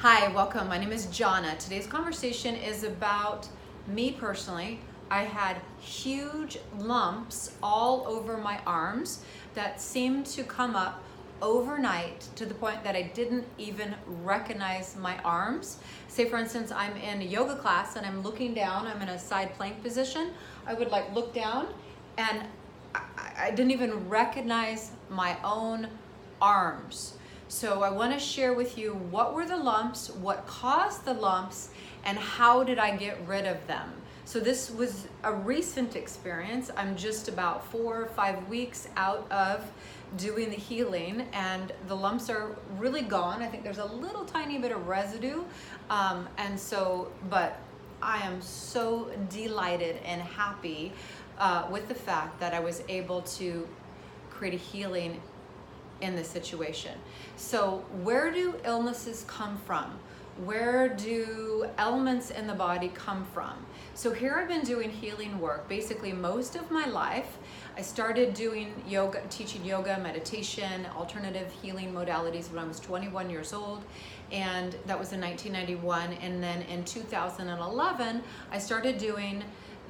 Hi, welcome. My name is Johnna. Today's conversation is about me personally. I had huge lumps all over my arms that seemed to come up overnight to the point that I didn't even recognize my arms. Say for instance, I'm in a yoga class and I'm looking down, I'm in a side plank position. I would look down and I didn't even recognize my own arms. So I want to share with you what were the lumps, what caused the lumps, and how did I get rid of them. So this was a recent experience. I'm just about 4 or 5 weeks out of doing the healing and the lumps are really gone. I think there's a little tiny bit of residue. But I am so delighted and happy with the fact that I was able to create a healing in this situation. So where do illnesses come from? Where do elements in the body come from? So here I've been doing healing work basically most of my life. I started doing yoga, teaching yoga, meditation, alternative healing modalities when I was 21 years old, and that was in 1991. And then in 2011, I started doing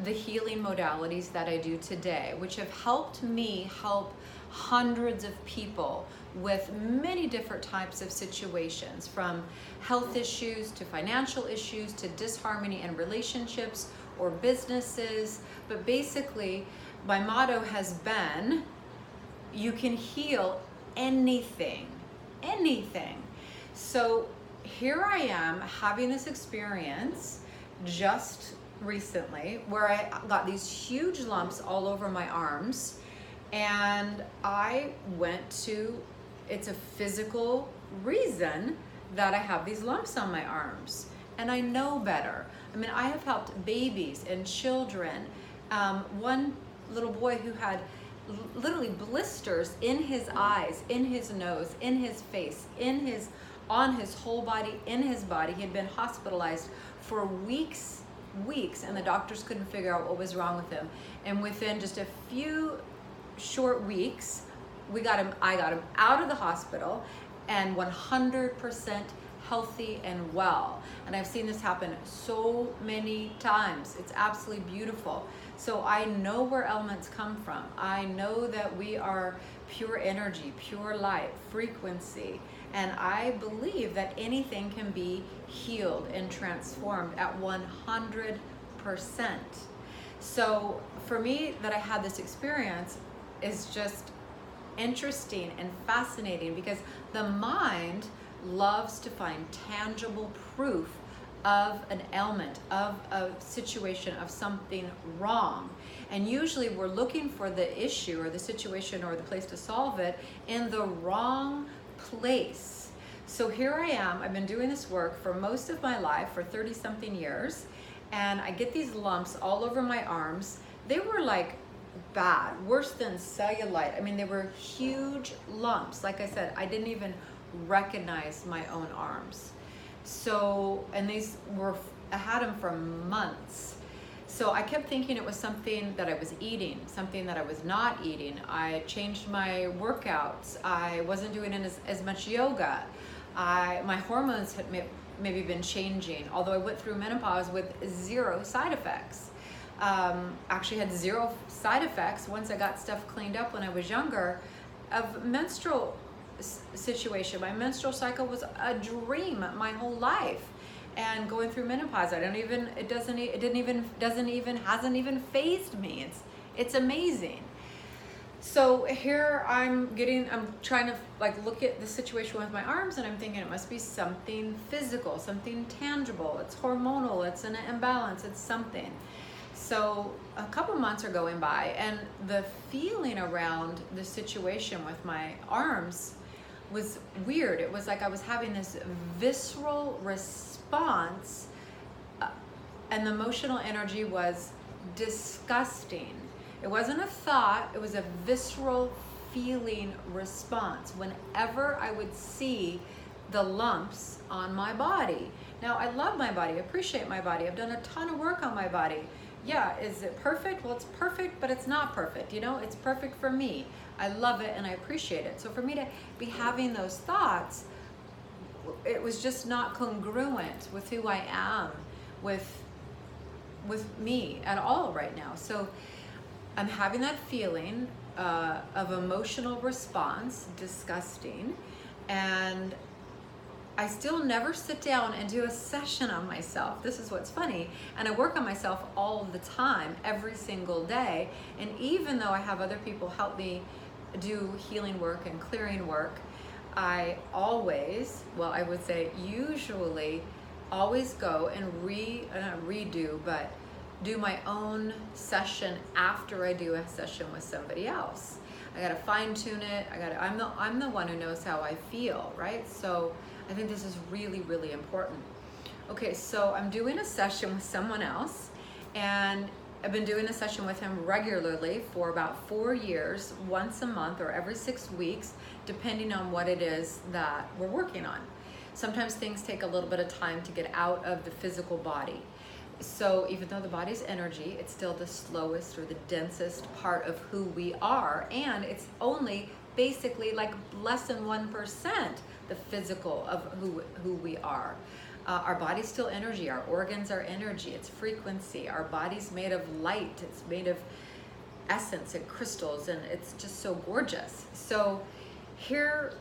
the healing modalities that I do today, which have helped me help hundreds of people with many different types of situations, from health issues to financial issues to disharmony in relationships or businesses. But basically, my motto has been, you can heal anything, anything. So here I am having this experience just recently where I got these huge lumps all over my arms, and I went to, it's a physical reason that I have these lumps on my arms, and I know better. I mean, I have helped babies and children. One little boy who had literally blisters in his eyes, in his nose, in his face, on his whole body, in his body. He had been hospitalized for weeks, and the doctors couldn't figure out what was wrong with him. And within just a few short weeks, I got him out of the hospital and 100% healthy and well. And I've seen this happen so many times. It's absolutely beautiful. So I know where elements come from. I know that we are pure energy, pure light, frequency. And I believe that anything can be healed and transformed at 100%. So for me, that I had this experience is just interesting and fascinating, because the mind loves to find tangible proof of an ailment, of a situation, of something wrong. And usually we're looking for the issue or the situation or the place to solve it in the wrong place. So here I am, I've been doing this work for most of my life, for 30 something years, and I get these lumps all over my arms. They were bad, worse than cellulite. I mean, they were huge lumps. Like I said, I didn't even recognize my own arms. So, and I had them for months. So I kept thinking it was something that I was eating, something that I was not eating. I changed my workouts. I wasn't doing as much yoga. My hormones had maybe been changing, although I went through menopause with 0 side effects. Actually had 0 side effects once I got stuff cleaned up when I was younger of menstrual situation. My menstrual cycle was a dream my whole life, and going through menopause, hasn't even fazed me. It's amazing. So here I'm trying to look at the situation with my arms, and I'm thinking it must be something physical, something tangible. It's hormonal, it's an imbalance, it's something. So a couple months are going by, and the feeling around the situation with my arms was weird. It was like I was having this visceral response, and the emotional energy was disgusting. It wasn't a thought, it was a visceral feeling response whenever I would see the lumps on my body. Now, I love my body, I appreciate my body. I've done a ton of work on my body. Yeah, is it perfect? Well, it's perfect, but it's not perfect. It's perfect for me. I love it and I appreciate it. So for me to be having those thoughts it was just not congruent with who I am, with me at all right now. So I'm having that feeling of emotional response, disgusting, and I still never sit down and do a session on myself. This is what's funny. And I work on myself all the time, every single day. And even though I have other people help me do healing work and clearing work, I always, well, I would say usually always go and do my own session after I do a session with somebody else. I gotta fine tune it. I'm the one who knows how I feel, right? So I think this is really, really important. Okay, so I'm doing a session with someone else, and I've been doing a session with him regularly for about 4 years, once a month or every 6 weeks, depending on what it is that we're working on. Sometimes things take a little bit of time to get out of the physical body. So even though the body's energy, it's still the slowest or the densest part of who we are, and it's only basically like less than 1% the physical of who we are. Our body's still energy, our organs are energy, it's frequency. Our body's made of light, it's made of essence and crystals, and it's just so gorgeous. So here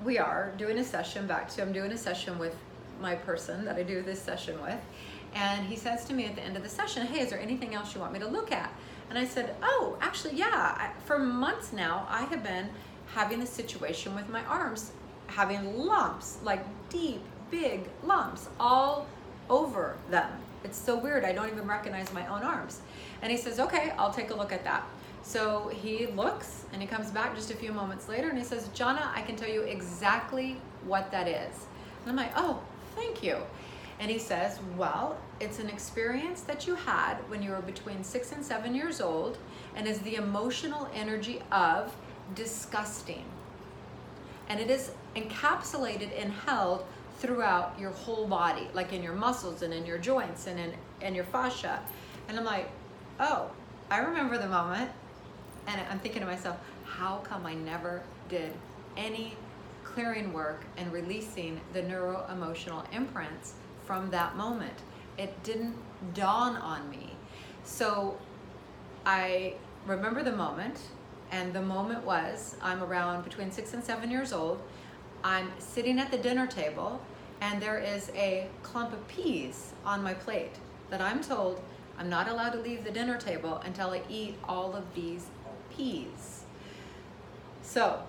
we are doing a session, I'm doing a session with my person that I do this session with, and he says to me at the end of the session, hey, is there anything else you want me to look at? And I said, oh, actually, yeah. For months now, I have been having a situation with my arms, having lumps, like deep, big lumps all over them. It's so weird. I don't even recognize my own arms. And he says, okay, I'll take a look at that. So he looks and he comes back just a few moments later and he says, Johnna, I can tell you exactly what that is. And I'm like, oh, thank you. And he says, well, it's an experience that you had when you were between 6 and 7 years old, and is the emotional energy of disgusting. And it is encapsulated and held throughout your whole body, like in your muscles and in your joints and in your fascia. And I'm like, oh, I remember the moment. And I'm thinking to myself, how come I never did any clearing work and releasing the neuro-emotional imprints from that moment? It didn't dawn on me. So I remember the moment, and the moment was, I'm around between 6 and 7 years old. I'm sitting at the dinner table, and there is a clump of peas on my plate that I'm told I'm not allowed to leave the dinner table until I eat all of these peas. So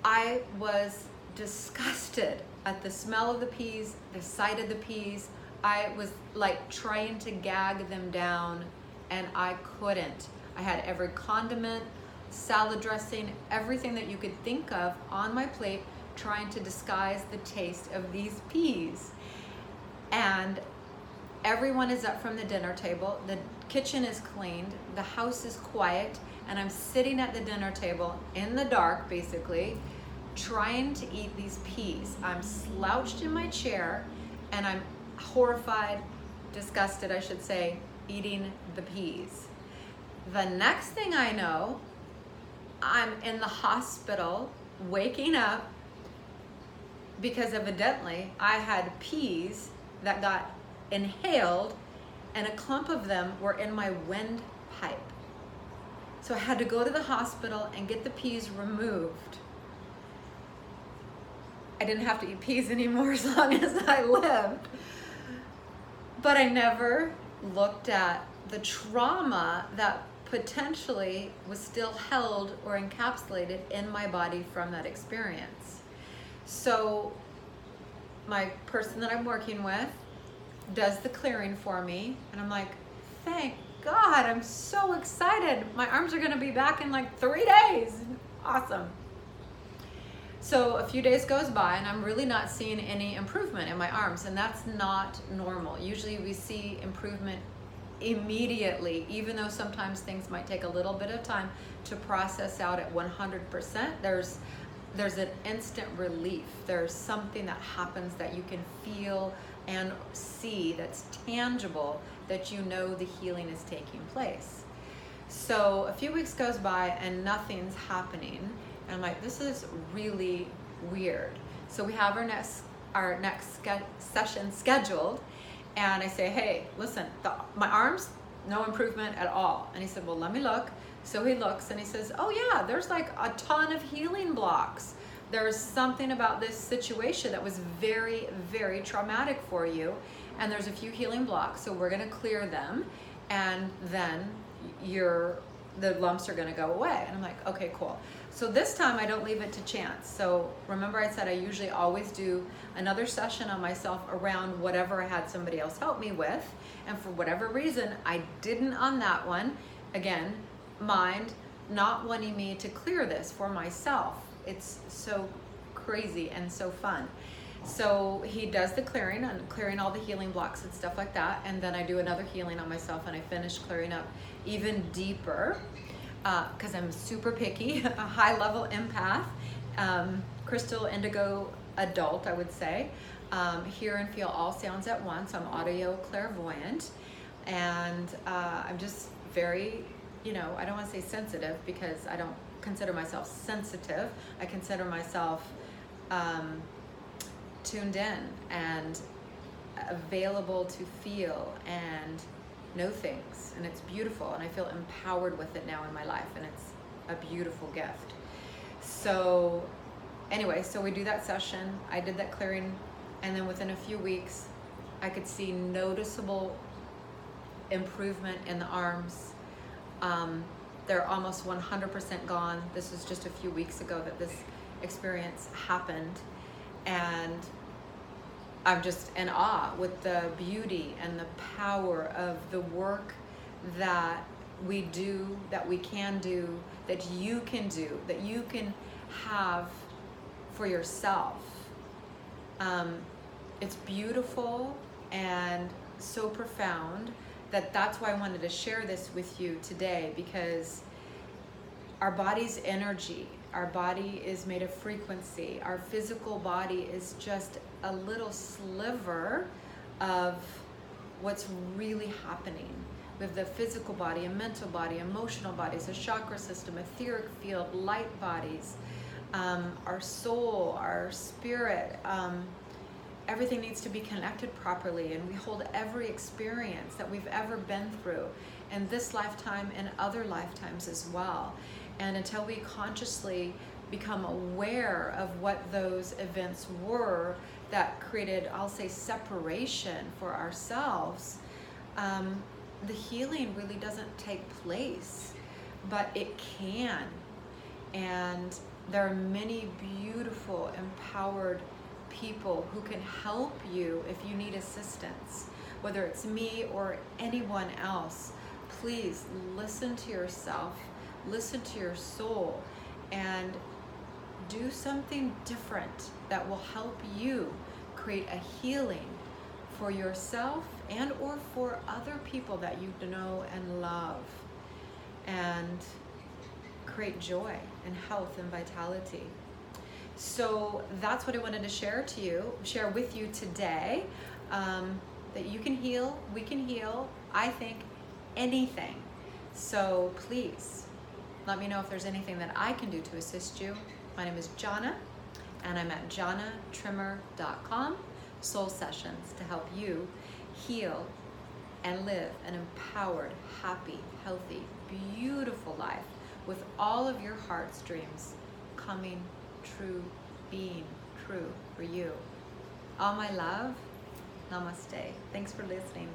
I was disgusted at the smell of the peas, the sight of the peas. I was like trying to gag them down, and I couldn't. I had every condiment, salad dressing, everything that you could think of on my plate, trying to disguise the taste of these peas. And everyone is up from the dinner table, the kitchen is cleaned, the house is quiet, and I'm sitting at the dinner table in the dark, basically, trying to eat these peas. I'm slouched in my chair, and I'm horrified, disgusted, I should say, eating the peas. The next thing I know, I'm in the hospital, waking up, because evidently I had peas that got inhaled, and a clump of them were in my windpipe. So I had to go to the hospital and get the peas removed. I didn't have to eat peas anymore as long as I lived. But I never looked at the trauma that potentially was still held or encapsulated in my body from that experience. So my person that I'm working with does the clearing for me, and I'm like, thank God, I'm so excited. My arms are gonna be back in like 3 days. Awesome. So a few days goes by, and I'm really not seeing any improvement in my arms, and that's not normal. Usually we see improvement immediately, even though sometimes things might take a little bit of time to process out at 100%. There's an instant relief. There's something that happens that you can feel and see that's tangible, that you know the healing is taking place. So a few weeks goes by and nothing's happening. And I'm like, this is really weird. So we have our next our next session scheduled, and I say, hey, listen, my arms, no improvement at all. And he said, well, let me look. So he looks and he says, oh yeah, there's like a ton of healing blocks. There's something about this situation that was very, very traumatic for you. And there's a few healing blocks. So we're gonna clear them. And then the lumps are gonna go away. And I'm like, okay, cool. So this time I don't leave it to chance. So remember I said I usually always do another session on myself around whatever I had somebody else help me with. And for whatever reason, I didn't on that one. Again, mind not wanting me to clear this for myself. It's so crazy and so fun. So he does the clearing and clearing all the healing blocks and stuff like that. And then I do another healing on myself and I finish clearing up even deeper because I'm super picky, a high level empath, crystal indigo adult, I would say. Hear and feel all sounds at once. I'm audio clairvoyant, and I'm just very, I don't want to say sensitive because I don't consider myself sensitive. I consider myself tuned in and available to feel and know things, and it's beautiful, and I feel empowered with it now in my life, and it's a beautiful gift. So anyway, so we do that session. I did that clearing, and then within a few weeks I could see noticeable improvement in the arms. They're almost 100% gone. This was just a few weeks ago that this experience happened, and I'm just in awe with the beauty and the power of the work that we do, that we can do, that you can do, that you can have for yourself. It's beautiful and so profound that's why I wanted to share this with you today, because our body's energy, our body is made of frequency. Our physical body is just a little sliver of what's really happening. We have the physical body, a mental body, emotional bodies, a chakra system, etheric field, light bodies, our soul, our spirit. Everything needs to be connected properly, and we hold every experience that we've ever been through in this lifetime and other lifetimes as well. And until we consciously become aware of what those events were that created, I'll say, separation for ourselves, the healing really doesn't take place, but it can. And there are many beautiful, empowered people who can help you if you need assistance, whether it's me or anyone else. Please listen to yourself, listen to your soul, and do something different that will help you create a healing for yourself and or for other people that you know and love, and create joy and health and vitality. So that's what I wanted to share with you today, that you can heal, we can heal, I think, anything. So please let me know if there's anything that I can do to assist you. My name is Johnna, and I'm at johnnatrimmer.com, soul sessions to help you heal and live an empowered, happy, healthy, beautiful life with all of your heart's dreams coming true, being true for you. All my love. Namaste. Thanks for listening.